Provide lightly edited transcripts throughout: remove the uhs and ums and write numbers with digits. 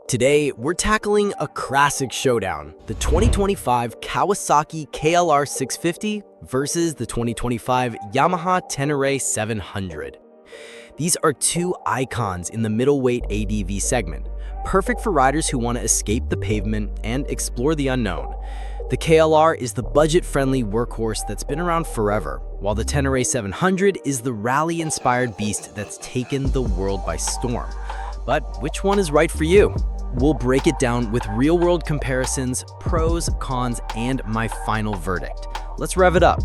Today, we're tackling a classic showdown, the 2025 Kawasaki KLR 650 versus the 2025 Yamaha Tenere 700. These are two icons in the middleweight ADV segment, perfect for riders who want to escape the pavement and explore the unknown. The KLR is the budget-friendly workhorse that's been around forever, while the Tenere 700 is the rally-inspired beast that's taken the world by storm. But which one is right for you? We'll break it down with real-world comparisons, pros, cons, and my final verdict. Let's rev it up.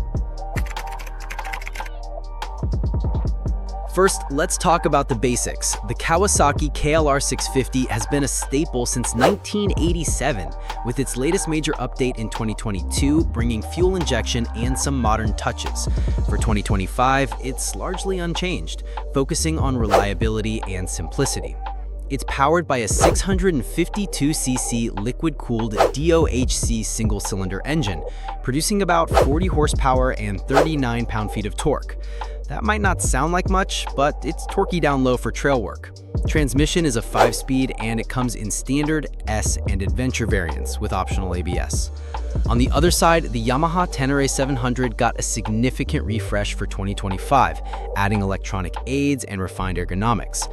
First, let's talk about the basics. The Kawasaki KLR 650 has been a staple since 1987, with its latest major update in 2022 bringing fuel injection and some modern touches. For 2025, it's largely unchanged, focusing on reliability and simplicity. It's powered by a 652cc liquid-cooled DOHC single-cylinder engine, producing about 40 horsepower and 39 pound-feet of torque. That might not sound like much, but it's torquey down low for trail work. Transmission is a 5-speed, and it comes in standard, S, and adventure variants with optional ABS. On the other side, the Yamaha Tenere 700 got a significant refresh for 2025, adding electronic aids and refined ergonomics.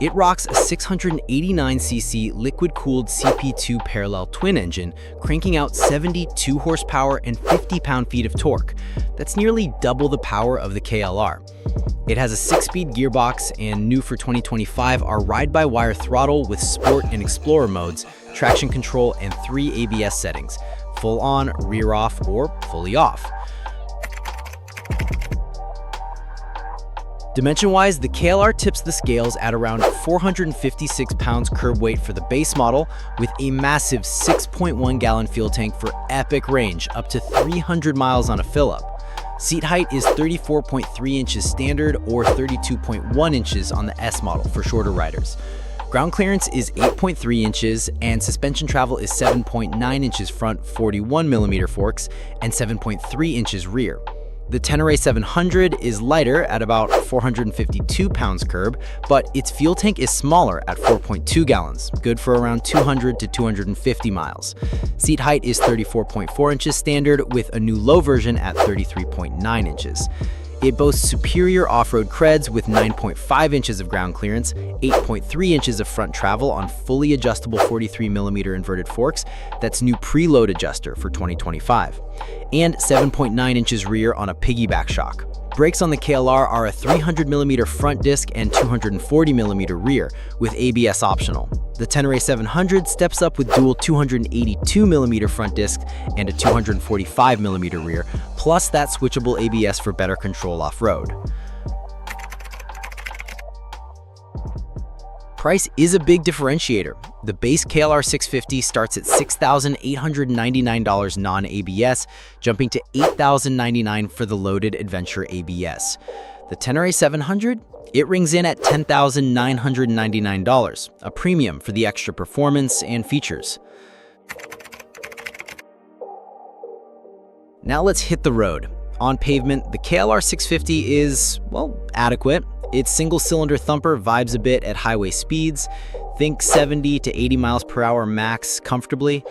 It rocks a 689cc liquid-cooled CP2 parallel twin engine, cranking out 72 horsepower and 50 pound-feet of torque. That's nearly double the power of the KLR. It has a 6-speed gearbox, and new for 2025 are ride-by-wire throttle with Sport and Explorer modes, traction control, and 3 ABS settings: full on, rear off, or fully off. Dimension-wise, the KLR tips the scales at around 456 pounds curb weight for the base model, with a massive 6.1-gallon fuel tank for epic range, up to 300 miles on a fill-up. Seat height is 34.3 inches standard or 32.1 inches on the S model for shorter riders. Ground clearance is 8.3 inches, and suspension travel is 7.9 inches front 41mm forks and 7.3 inches rear. The Tenere 700 is lighter at about 452 pounds curb, but its fuel tank is smaller at 4.2 gallons, good for around 200 to 250 miles. Seat height is 34.4 inches standard, with a new low version at 33.9 inches. It boasts superior off-road creds with 9.5 inches of ground clearance, 8.3 inches of front travel on fully adjustable 43mm inverted forks, that's new preload adjuster for 2025, and 7.9 inches rear on a piggyback shock. Brakes on the KLR are a 300mm front disc and 240mm rear, with ABS optional. The Tenere 700 steps up with dual 282mm front disc and a 245mm rear, plus that switchable ABS for better control off-road. Price is a big differentiator. The base KLR 650 starts at $6,899 non-ABS, jumping to $8,099 for the loaded Adventure ABS. The Tenere 700? It rings in at $10,999, a premium for the extra performance and features. Now let's hit the road. On pavement, the KLR 650 is, well, adequate. Its single-cylinder thumper vibes a bit at highway speeds. Think 70 to 80 miles per hour max comfortably,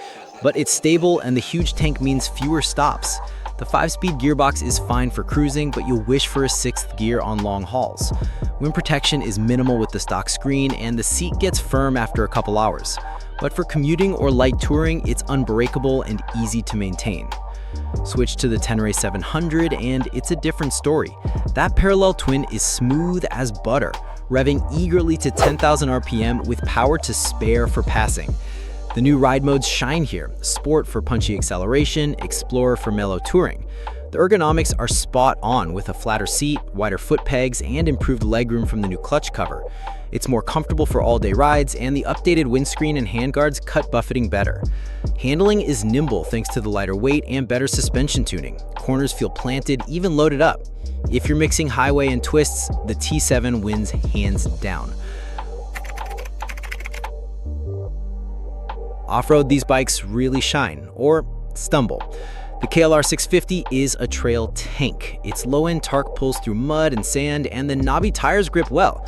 but it's stable and the huge tank means fewer stops. The 5-speed gearbox is fine for cruising, but you'll wish for a 6th gear on long hauls. Wind protection is minimal with the stock screen, and the seat gets firm after a couple hours. But for commuting or light touring, it's unbreakable and easy to maintain. Switch to the Tenere 700 and it's a different story. That parallel twin is smooth as butter, revving eagerly to 10,000 RPM with power to spare for passing. The new ride modes shine here: Sport for punchy acceleration, Explorer for mellow touring. The ergonomics are spot on with a flatter seat, wider foot pegs, and improved legroom from the new clutch cover. It's more comfortable for all-day rides, and the updated windscreen and handguards cut buffeting better. Handling is nimble thanks to the lighter weight and better suspension tuning. Corners feel planted, even loaded up. If you're mixing highway and twists, the T7 wins hands down. Off-road, these bikes really shine, or stumble. The KLR 650 is a trail tank. Its low-end torque pulls through mud and sand, and the knobby tires grip well.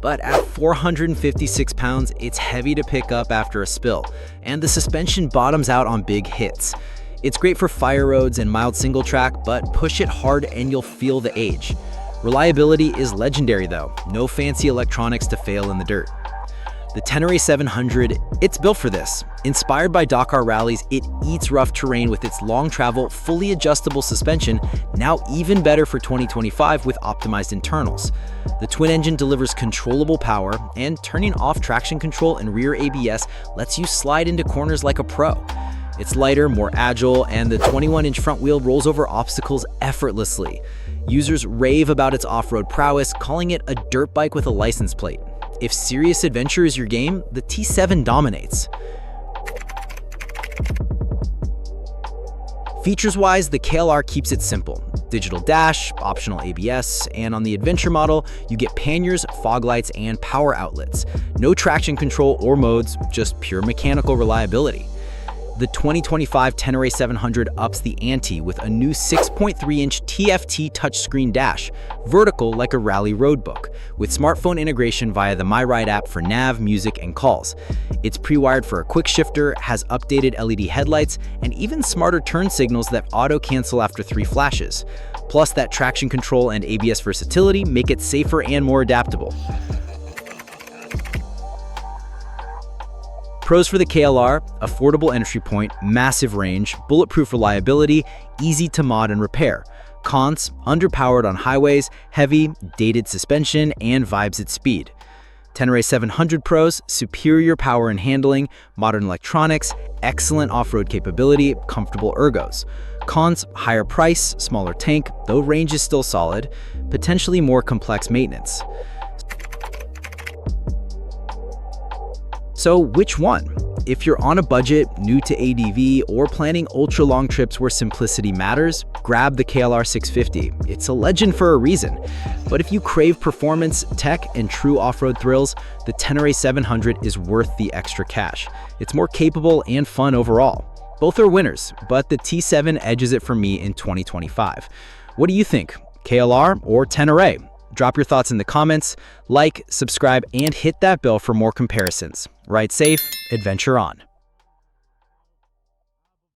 But at 456 pounds, it's heavy to pick up after a spill, and the suspension bottoms out on big hits. It's great for fire roads and mild single track, but push it hard and you'll feel the age. Reliability is legendary though, no fancy electronics to fail in the dirt. The Tenere 700, it's built for this. Inspired by Dakar rallies, it eats rough terrain with its long travel, fully adjustable suspension, now even better for 2025 with optimized internals. The twin engine delivers controllable power, and turning off traction control and rear ABS lets you slide into corners like a pro. It's lighter, more agile, and the 21-inch front wheel rolls over obstacles effortlessly. Users rave about its off-road prowess, calling it a dirt bike with a license plate. If serious adventure is your game, the T7 dominates. Features-wise, the KLR keeps it simple. Digital dash, optional ABS, and on the adventure model, you get panniers, fog lights, and power outlets. No traction control or modes, just pure mechanical reliability. The 2025 Tenere 700 ups the ante with a new 6.3-inch TFT touchscreen dash, vertical like a rally roadbook, with smartphone integration via the MyRide app for nav, music, and calls. It's pre-wired for a quick shifter, has updated LED headlights, and even smarter turn signals that auto-cancel after 3 flashes. Plus, that traction control and ABS versatility make it safer and more adaptable. Pros for the KLR: affordable entry point, massive range, bulletproof reliability, easy to mod and repair. Cons: underpowered on highways, heavy, dated suspension, and vibes at speed. Tenere 700 Pros: superior power and handling, modern electronics, excellent off-road capability, comfortable ergos. Cons: higher price, smaller tank, though range is still solid, potentially more complex maintenance. So which one? If you're on a budget, new to ADV, or planning ultra-long trips where simplicity matters, grab the KLR 650. It's a legend for a reason. But if you crave performance, tech, and true off-road thrills, the Tenere 700 is worth the extra cash. It's more capable and fun overall. Both are winners, but the T7 edges it for me in 2025. What do you think? KLR or Tenere? Drop your thoughts in the comments, like, subscribe, and hit that bell for more comparisons. Ride safe, adventure on.